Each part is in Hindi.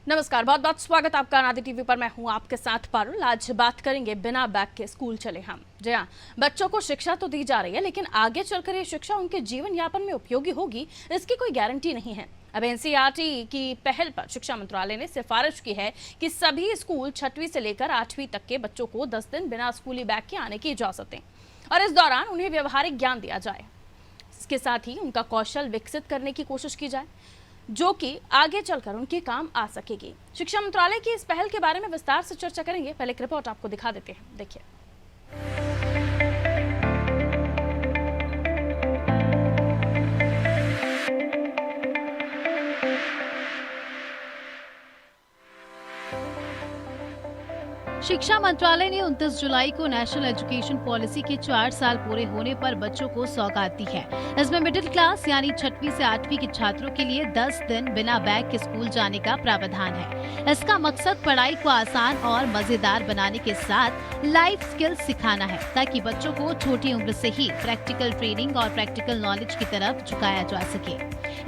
नमस्कार, बहुत बहुत स्वागत आपका अनादि टीवी पर। मैं हूं आपके साथ पारुल। आज बात करेंगे बिना बैग के स्कूल चले हम। जी हाँ, बच्चों को शिक्षा तो दी जा रही है, लेकिन आगे चलकर ये शिक्षा उनके जीवन यापन में उपयोगी होगी, इसकी कोई गारंटी नहीं है। अब एनसीईआरटी की पहल पर शिक्षा मंत्रालय ने सिफारिश की है कि सभी स्कूल 6वीं से लेकर 8वीं तक के बच्चों को 10 दिन बिना स्कूली बैग के आने की इजाजत दें और इस दौरान उन्हें व्यवहारिक ज्ञान दिया जाए। इसके साथ ही उनका कौशल विकसित करने की कोशिश की जाए, जो कि आगे चलकर उनके काम आ सकेगी। शिक्षा मंत्रालय की इस पहल के बारे में विस्तार से चर्चा करेंगे। पहले एक रिपोर्ट आपको दिखा देते हैं, देखिए। शिक्षा मंत्रालय ने 29 जुलाई को नेशनल एजुकेशन पॉलिसी के 4 साल पूरे होने पर बच्चों को सौगात दी है। इसमें मिडिल क्लास यानी 6वीं से 8वीं के छात्रों के लिए 10 दिन बिना बैग के स्कूल जाने का प्रावधान है। इसका मकसद पढ़ाई को आसान और मजेदार बनाने के साथ लाइफ स्किल्स सिखाना है, ताकि बच्चों को छोटी उम्र से ही प्रैक्टिकल ट्रेनिंग और प्रैक्टिकल नॉलेज की तरफ झुकाया जा सके।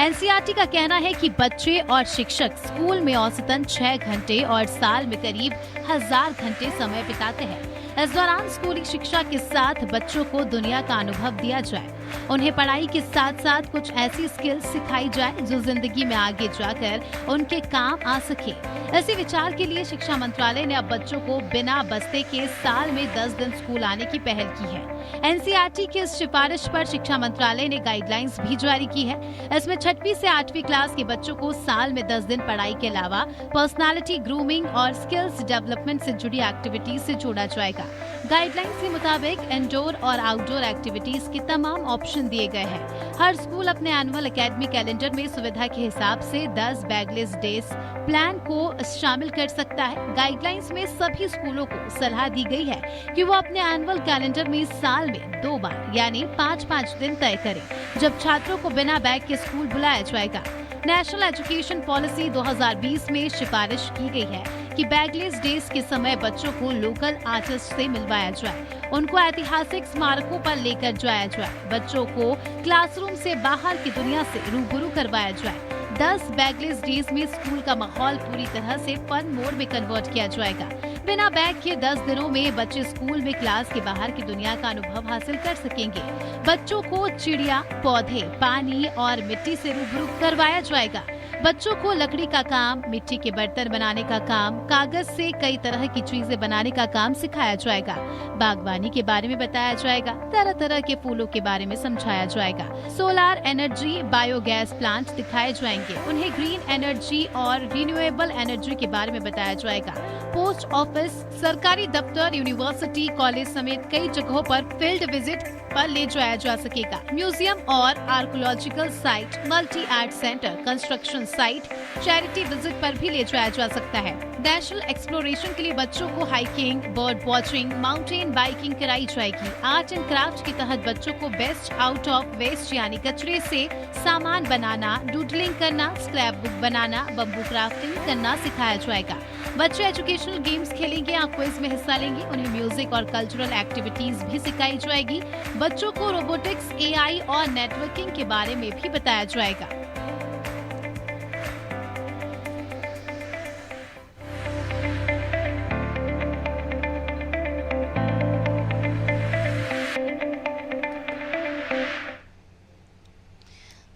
एनसीईआरटी का कहना है कि बच्चे और शिक्षक स्कूल में औसतन 6 घंटे और साल में करीब 1000 घंटे समय बिताते हैं। इस दौरान स्कूली शिक्षा के साथ बच्चों को दुनिया का अनुभव दिया जाए। उन्हें पढ़ाई के साथ साथ कुछ ऐसी स्किल्स सिखाई जाए जो जिंदगी में आगे जाकर उनके काम आ सके। इसी विचार के लिए शिक्षा मंत्रालय ने अब बच्चों को बिना बस्ते के साल में 10 दिन स्कूल आने की पहल की है। एनसीईआरटी की इस सिफारिश पर शिक्षा मंत्रालय ने गाइडलाइंस भी जारी की है। इसमें 6वीं से 8वीं क्लास के बच्चों को साल में 10 दिन पढ़ाई के अलावा पर्सनालिटी ग्रूमिंग और स्किल्स डेवलपमेंट से जुड़ी एक्टिविटीज से जोड़ा जाएगा। गाइडलाइंस के मुताबिक इंडोर और आउटडोर एक्टिविटीज के तमाम ऑप्शन दिए गए हैं। हर स्कूल अपने एनुअल एकेडमिक कैलेंडर में सुविधा के हिसाब से 10 बैगलेस डेज प्लान को शामिल कर सकता है। गाइडलाइंस में सभी स्कूलों को सलाह दी गई है कि वो अपने एनुअल कैलेंडर में साल में 2 बार यानी 5-5 दिन तय करें, जब छात्रों को बिना बैग के स्कूल बुलाया जाएगा। नेशनल एजुकेशन पॉलिसी 2020 में सिफारिश की गई है कि बैगलेस डेज के समय बच्चों को लोकल आर्टिस्ट से मिलवाया जाए, उनको ऐतिहासिक स्मारकों पर लेकर जाया जाए, बच्चों को क्लासरूम से बाहर की दुनिया से रूबरू करवाया जाए। 10 बैगलेस डेज में स्कूल का माहौल पूरी तरह से फन मोड में कन्वर्ट किया जाएगा। बिना बैग के 10 दिनों में बच्चे स्कूल में क्लास के बाहर की दुनिया का अनुभव हासिल कर सकेंगे। बच्चों को चिड़िया, पौधे, पानी और मिट्टी से रूबरू करवाया जाएगा। बच्चों को लकड़ी का काम, मिट्टी के बर्तन बनाने का काम, कागज से कई तरह की चीजें बनाने का काम सिखाया जाएगा। बागवानी के बारे में बताया जाएगा, तरह तरह के फूलों के बारे में समझाया जाएगा। सोलार एनर्जी, बायोगैस प्लांट दिखाए जाएंगे। उन्हें ग्रीन एनर्जी और रिन्यूएबल एनर्जी के बारे में बताया जाएगा। पोस्ट ऑफिस, सरकारी दफ्तर, यूनिवर्सिटी, कॉलेज समेत कई जगहों पर फील्ड विजिट पर ले जाया जा सकेगा। म्यूजियम और archaeological site, multi art centre, construction site, charity visit पर भी ले जाया जा सकता है। नेशनल एक्सप्लोरेशन के लिए बच्चों को hiking, bird watching, mountain biking कराई जाएगी। आर्ट एंड क्राफ्ट के तहत बच्चों को बेस्ट आउट ऑफ वेस्ट यानी कचरे से सामान बनाना, डूडलिंग करना, स्क्रैप बुक बनाना, बम्बू क्राफ्टिंग करना सिखाया जाएगा। बच्चे एजुकेशनल गेम्स खेलेंगे या क्विज में हिस्सा लेंगे। उन्हें म्यूजिक और कल्चरल एक्टिविटीज भी सिखाई जाएगी। बच्चों को रोबोटिक्स, एआई और नेटवर्किंग के बारे में भी बताया जाएगा।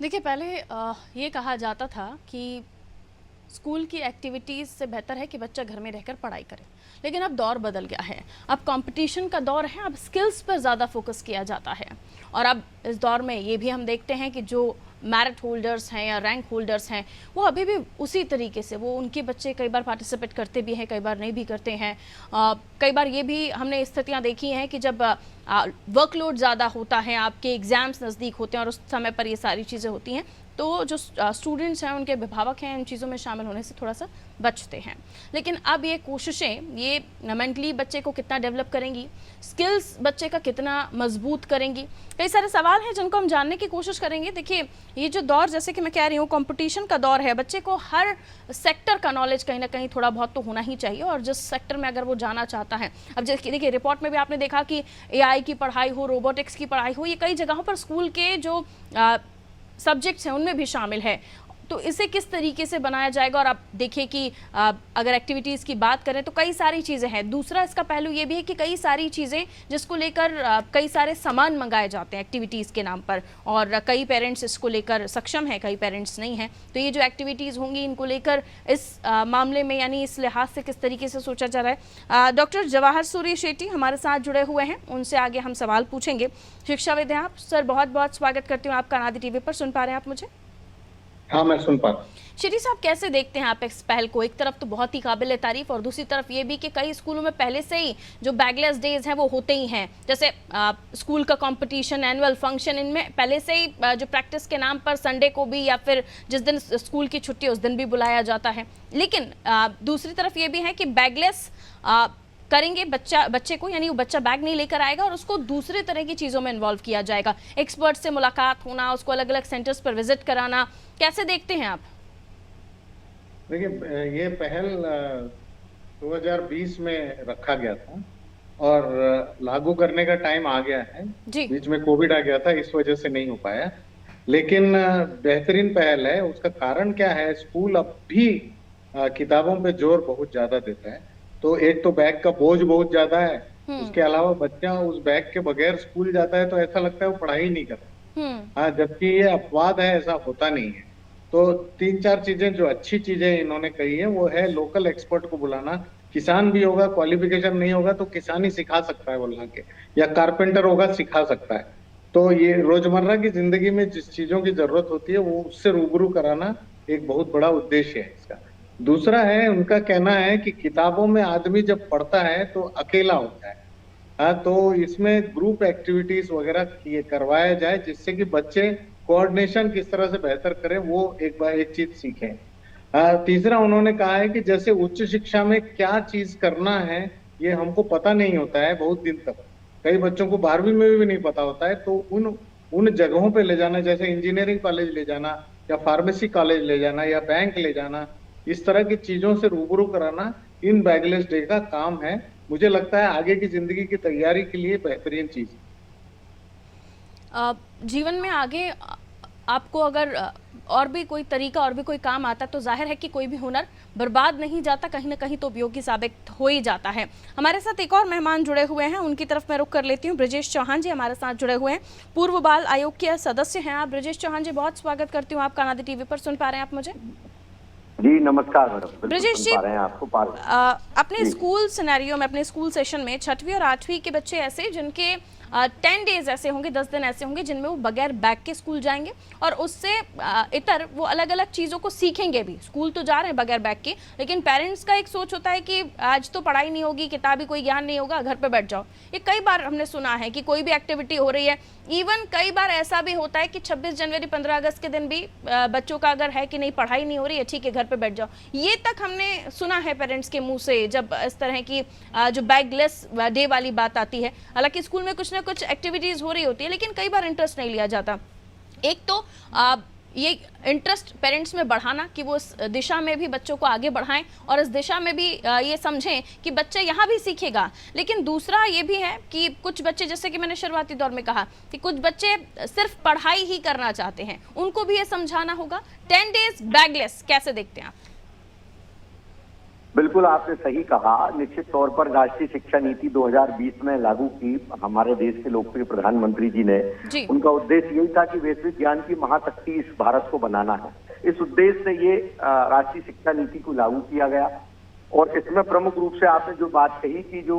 देखिए, पहले ये कहा जाता था कि स्कूल की एक्टिविटीज़ से बेहतर है कि बच्चा घर में रहकर पढ़ाई करे, लेकिन अब दौर बदल गया है। अब कंपटीशन का दौर है, अब स्किल्स पर ज़्यादा फोकस किया जाता है। और अब इस दौर में ये भी हम देखते हैं कि जो मेरिट होल्डर्स हैं या रैंक होल्डर्स हैं, वो अभी भी उसी तरीके से, वो उनके बच्चे कई बार पार्टिसिपेट करते भी हैं, कई बार नहीं भी करते हैं। कई बार ये भी हमने स्थितियाँ देखी हैं कि जब वर्कलोड ज़्यादा होता है, आपके एग्ज़ाम्स नज़दीक होते हैं और उस समय पर ये सारी चीज़ें होती हैं, तो जो स्टूडेंट्स हैं, उनके अभिभावक हैं, इन चीज़ों में शामिल होने से थोड़ा सा बचते हैं। लेकिन अब ये कोशिशें, ये मेंटली बच्चे को कितना डेवलप करेंगी, स्किल्स बच्चे का कितना मजबूत करेंगी, कई सारे सवाल हैं जिनको हम जानने की कोशिश करेंगे। देखिए, ये जो दौर, जैसे कि मैं कह रही हूँ, कंपटीशन का दौर है। बच्चे को हर सेक्टर का नॉलेज कहीं ना कहीं थोड़ा बहुत तो होना ही चाहिए, और जिस सेक्टर में अगर वो जाना चाहता है। अब जैसे देखिए, रिपोर्ट में भी आपने देखा कि एआई की पढ़ाई हो, रोबोटिक्स की पढ़ाई हो, ये कई जगहों पर स्कूल के जो सब्जेक्ट्स हैं उनमें भी शामिल है। तो इसे किस तरीके से बनाया जाएगा? और आप देखिए कि अगर एक्टिविटीज़ की बात करें तो कई सारी चीज़ें हैं। दूसरा इसका पहलू ये भी है कि कई सारी चीज़ें जिसको लेकर कई सारे सामान मंगाए जाते हैं एक्टिविटीज़ के नाम पर, और कई पेरेंट्स इसको लेकर सक्षम हैं, कई पेरेंट्स नहीं हैं। तो ये जो एक्टिविटीज़ होंगी इनको लेकर इस मामले में यानी इस लिहाज से किस तरीके से सोचा जा रहा है? डॉक्टर जवाहर सूर्य शेट्टी हमारे साथ जुड़े हुए हैं, उनसे आगे हम सवाल पूछेंगे। शिक्षाविद हैं आप सर, बहुत बहुत स्वागत करती हूँ आपका अनादि टीवी पर। सुन पा रहे हैं आप मुझे? हाँ, मैं सुन पा रहा हूँ। शेट्टी साहब, कैसे देखते हैं आप इस पहल को? एक तरफ तो बहुत ही काबिल तारीफ और दूसरी तरफ ये भी कि कई स्कूलों में पहले से ही जो बैगलेस डेज हैं वो होते ही हैं, जैसे स्कूल का कंपटीशन, एनुअल फंक्शन, इनमें पहले से ही जो प्रैक्टिस के नाम पर संडे को भी या फिर जिस दिन स्कूल की छुट्टी उस दिन भी बुलाया जाता है। लेकिन दूसरी तरफ ये भी है कि बैगलेस करेंगे बच्चे को, यानी वो बच्चा बैग नहीं लेकर आएगा और उसको दूसरे तरह की चीज़ों में इन्वॉल्व किया जाएगा। एक्सपर्ट से मुलाकात होना, उसको अलग अलग सेंटर्स पर विजिट कराना, कैसे देखते हैं आप? देखिए, ये पहल 2020 में रखा गया था और लागू करने का टाइम आ गया है जी। बीच में कोविड आ गया था, इस वजह से नहीं हो पाया। लेकिन बेहतरीन पहल है। उसका कारण क्या है? स्कूल अब भी किताबों पे जोर बहुत ज्यादा देता है। तो एक तो बैग का बोझ बहुत ज्यादा है, उसके अलावा बच्चा उस बैग के बगैर स्कूल जाता है तो ऐसा लगता है वो पढ़ाई नहीं कर रहा। हाँ, जबकि ये अपवाद है, ऐसा होता नहीं है। तो 3-4 चीजें जो अच्छी चीजें इन्होंने कही है वो है लोकल एक्सपर्ट को बुलाना। किसान भी होगा, क्वालिफिकेशन नहीं होगा तो किसानी सिखा सकता है बुला के, या कारपेंटर होगा सिखा सकता है। तो ये रोजमर्रा की जिंदगी में जिस चीजों की जरूरत होती है वो उससे रूबरू कराना एक बहुत बड़ा उद्देश्य है इसका। दूसरा है, उनका कहना है कि किताबों में आदमी जब पढ़ता है तो अकेला होता है। हाँ, तो इसमें ग्रुप एक्टिविटीज वगैरह करवाया जाए जिससे कि बच्चे कोऑर्डिनेशन किस तरह से बेहतर करें, वो एक चीज सीखें। तीसरा उन्होंने कहा है कि जैसे उच्च शिक्षा में क्या चीज करना है ये हमको पता नहीं होता है बहुत दिन तक। कई बच्चों को 12वीं में भी नहीं पता होता है। तो उन जगहों पे ले जाना, जैसे इंजीनियरिंग कॉलेज ले जाना या फार्मेसी कॉलेज ले जाना या बैंक ले जाना, इस तरह की चीजों से रूबरू कराना इन बैगलेस डे का काम है। मुझे लगता है आगे की जिंदगी की तैयारी के लिए बेहतरीन चीज। जीवन में आगे आपको अगर और भी कोई तरीका और भी कोई काम आता तो जाहिर है कि कोई भी हुनर बर्बाद नहीं जाता, कहीं ना कहीं तो उपयोगी साबित हो ही जाता है। हमारे साथ एक और मेहमान जुड़े हुए हैं, उनकी तरफ मैं रुख कर लेती हूं। ब्रजेश चौहान जी हमारे साथ जुड़े हुए हैं, पूर्व बाल आयोग के सदस्य हैं आप। ब्रजेश चौहान जी, बहुत स्वागत करती हूँ आपका अनादि टीवी पर। सुन पा रहे हैं आप मुझे? जी नमस्कार मैडम। ब्रजेश जी, आपको अपने स्कूल सिनेरियो में, अपने स्कूल सेशन में 6वीं और 8वीं के बच्चे ऐसे जिनके 10 डेज ऐसे होंगे, 10 दिन ऐसे होंगे जिनमें वो बगैर बैग के स्कूल जाएंगे और उससे इतर वो अलग अलग चीज़ों को सीखेंगे भी। स्कूल तो जा रहे हैं बगैर बैग के, लेकिन पेरेंट्स का एक सोच होता है कि आज तो पढ़ाई नहीं होगी, किताबी कोई ज्ञान नहीं होगा, घर पे बैठ जाओ। ये कई बार हमने सुना है कि कोई भी एक्टिविटी हो रही है, इवन कई बार ऐसा भी होता है कि 26 जनवरी 15 अगस्त के दिन भी बच्चों का अगर है कि नहीं पढ़ाई नहीं हो रही है, ठीक है घर पे बैठ जाओ। ये तक हमने सुना है पेरेंट्स के मुंह से जब इस तरह की जो बैगलेस डे वाली बात आती है। हालांकि स्कूल में कुछ ना कुछ एक्टिविटीज हो रही होती है लेकिन कई बार इंटरेस्ट नहीं लिया जाता। एक तो ये इंटरेस्ट पेरेंट्स में बढ़ाना कि वो इस दिशा में भी बच्चों को आगे बढ़ाएं और इस दिशा में भी ये समझें कि बच्चा यहाँ भी सीखेगा। लेकिन दूसरा ये भी है कि कुछ बच्चे, जैसे कि मैंने शुरुआती दौर में कहा कि कुछ बच्चे सिर्फ पढ़ाई ही करना चाहते हैं, उनको भी ये समझाना होगा। 10 डेज बैगलेस कैसे देखते हैं आप? बिल्कुल आपने सही कहा। निश्चित तौर पर राष्ट्रीय शिक्षा नीति 2020 में लागू की हमारे देश के लोकप्रिय प्रधानमंत्री जी ने। उनका उद्देश्य यही था कि वैश्विक ज्ञान की महाशक्ति इस भारत को बनाना है। इस उद्देश्य से ये राष्ट्रीय शिक्षा नीति को लागू किया गया और इसमें प्रमुख रूप से आपने जो बात कही कि जो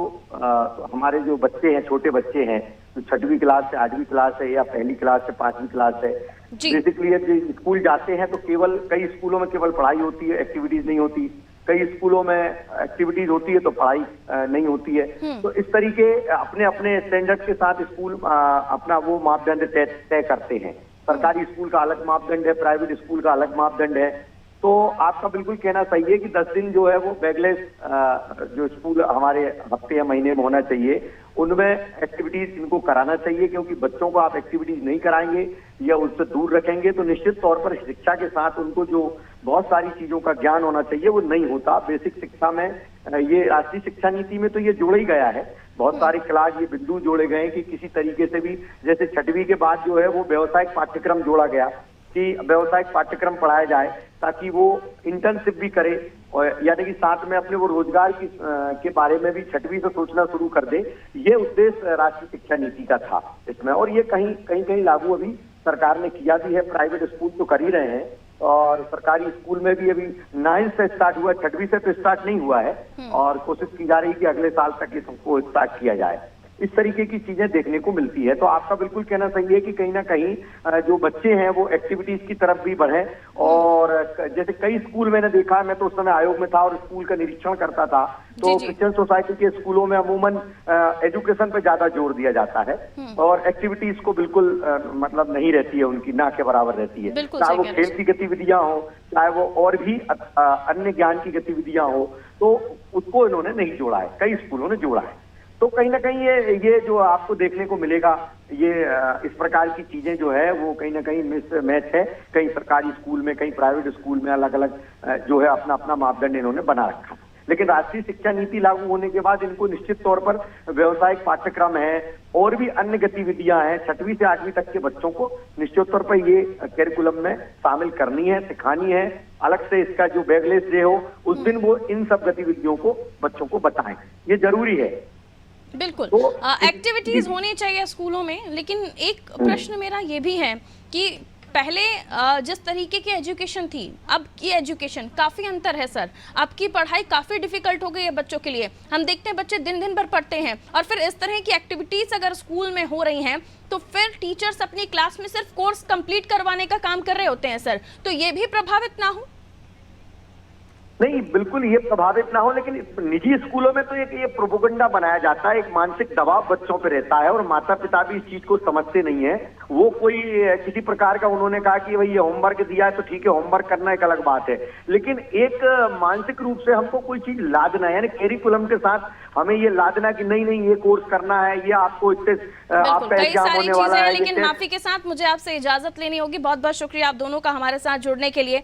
हमारे जो बच्चे हैं, छोटे बच्चे हैं, जो 6वीं क्लास से 8वीं क्लास है या पहली क्लास से 5वीं क्लास है, बेसिकली जो स्कूल जाते हैं तो केवल कई स्कूलों में केवल पढ़ाई होती है, एक्टिविटीज नहीं होती। कई स्कूलों में एक्टिविटीज होती है तो पढ़ाई नहीं होती है। तो इस तरीके अपने अपने स्टैंडर्ड के साथ स्कूल अपना वो मापदंड तय करते हैं। सरकारी स्कूल का अलग मापदंड है, प्राइवेट स्कूल का अलग मापदंड है। तो आपका बिल्कुल कहना सही है कि 10 दिन जो है वो बैगलेस जो स्कूल हमारे हफ्ते या महीने में होना चाहिए, उनमें एक्टिविटीज इनको कराना चाहिए, क्योंकि बच्चों को आप एक्टिविटीज नहीं कराएंगे या उससे दूर रखेंगे तो निश्चित तौर पर शिक्षा के साथ उनको जो बहुत सारी चीजों का ज्ञान होना चाहिए वो नहीं होता। बेसिक शिक्षा में ये राष्ट्रीय शिक्षा नीति में तो ये जोड़ा ही गया है। बहुत सारे क्लास ये बिंदु जोड़े गए कि किसी तरीके से भी, जैसे 6वीं के बाद जो है वो व्यावसायिक पाठ्यक्रम जोड़ा गया कि व्यावसायिक पाठ्यक्रम पढ़ाया जाए ताकि वो इंटर्नशिप भी करे, और यानी कि साथ में अपने वो रोजगार के बारे में भी 6वीं से सोचना शुरू कर दे। ये उद्देश्य राष्ट्रीय शिक्षा नीति का था इसमें, और ये कहीं लागू अभी सरकार ने किया भी है। प्राइवेट स्कूल तो कर ही रहे हैं, और सरकारी स्कूल में भी अभी 9 से स्टार्ट हुआ, 6वीं से तो स्टार्ट नहीं हुआ है, और कोशिश की जा रही है कि अगले साल तक इसको स्टार्ट किया जाए। इस तरीके की चीजें देखने को मिलती है। तो आपका बिल्कुल कहना सही है कि कहीं ना कहीं जो बच्चे हैं वो एक्टिविटीज की तरफ भी बढ़े, और जैसे कई स्कूल मैंने देखा, मैं तो उस समय आयोग में था और स्कूल का निरीक्षण करता था, तो क्रिश्चियन सोसाइटी के स्कूलों में अमूमन एजुकेशन पे ज्यादा जोर दिया जाता है, और एक्टिविटीज को बिल्कुल मतलब नहीं रहती है, उनकी ना के बराबर रहती है। चाहे वो खेल की गतिविधियां हो, चाहे वो और भी अन्य ज्ञान की गतिविधियां हो, तो उसको इन्होंने नहीं जोड़ा है, कई स्कूलों ने जोड़ा है। तो कहीं ना कहीं ये जो आपको देखने को मिलेगा, ये इस प्रकार की चीजें जो है वो कहीं ना कहीं मिस मैच है। कहीं सरकारी स्कूल में, कहीं प्राइवेट स्कूल में अलग अलग जो है अपना अपना मापदंड इन्होंने बना रखा। लेकिन राष्ट्रीय शिक्षा नीति लागू होने के बाद इनको निश्चित तौर पर व्यावसायिक पाठ्यक्रम है और भी अन्य गतिविधियां हैं 6वीं से 8वीं तक के बच्चों को निश्चित तौर पर ये करिकुलम में शामिल करनी है, सिखानी है। अलग से इसका जो बैगलेस डे हो उस दिन वो इन सब गतिविधियों को बच्चों को बताएं, ये जरूरी है। बिल्कुल, एक्टिविटीज होनी चाहिए स्कूलों में। लेकिन एक प्रश्न मेरा ये भी है कि पहले जिस तरीके की एजुकेशन थी, अब की एजुकेशन काफ़ी अंतर है सर। आपकी पढ़ाई काफ़ी डिफिकल्ट हो गई है बच्चों के लिए। हम देखते हैं बच्चे दिन दिन भर पढ़ते हैं, और फिर इस तरह की एक्टिविटीज़ अगर स्कूल में हो रही हैं तो फिर टीचर्स अपनी क्लास में सिर्फ कोर्स कंप्लीट करवाने का काम कर रहे होते हैं सर, तो ये भी प्रभावित ना हो? नहीं, बिल्कुल ये प्रभावित ना हो, लेकिन निजी स्कूलों में तो ये प्रोपोगंडा बनाया जाता है, एक मानसिक दबाव बच्चों पे रहता है, और माता पिता भी इस चीज को समझते नहीं है। वो कोई किसी प्रकार का उन्होंने कहा कि भाई ये होमवर्क दिया है तो ठीक है, होमवर्क करना एक अलग बात है, लेकिन एक मानसिक रूप से हमको कोई चीज लादना है, यानी करिकुलम के साथ हमें ये लादना कि नहीं नहीं ये कोर्स करना है, ये आपको इससे आपका एग्जाम होने वाला है। लेकिन माफी के साथ मुझे आपसे इजाजत लेनी होगी। बहुत बहुत शुक्रिया आप दोनों का हमारे साथ जुड़ने के लिए।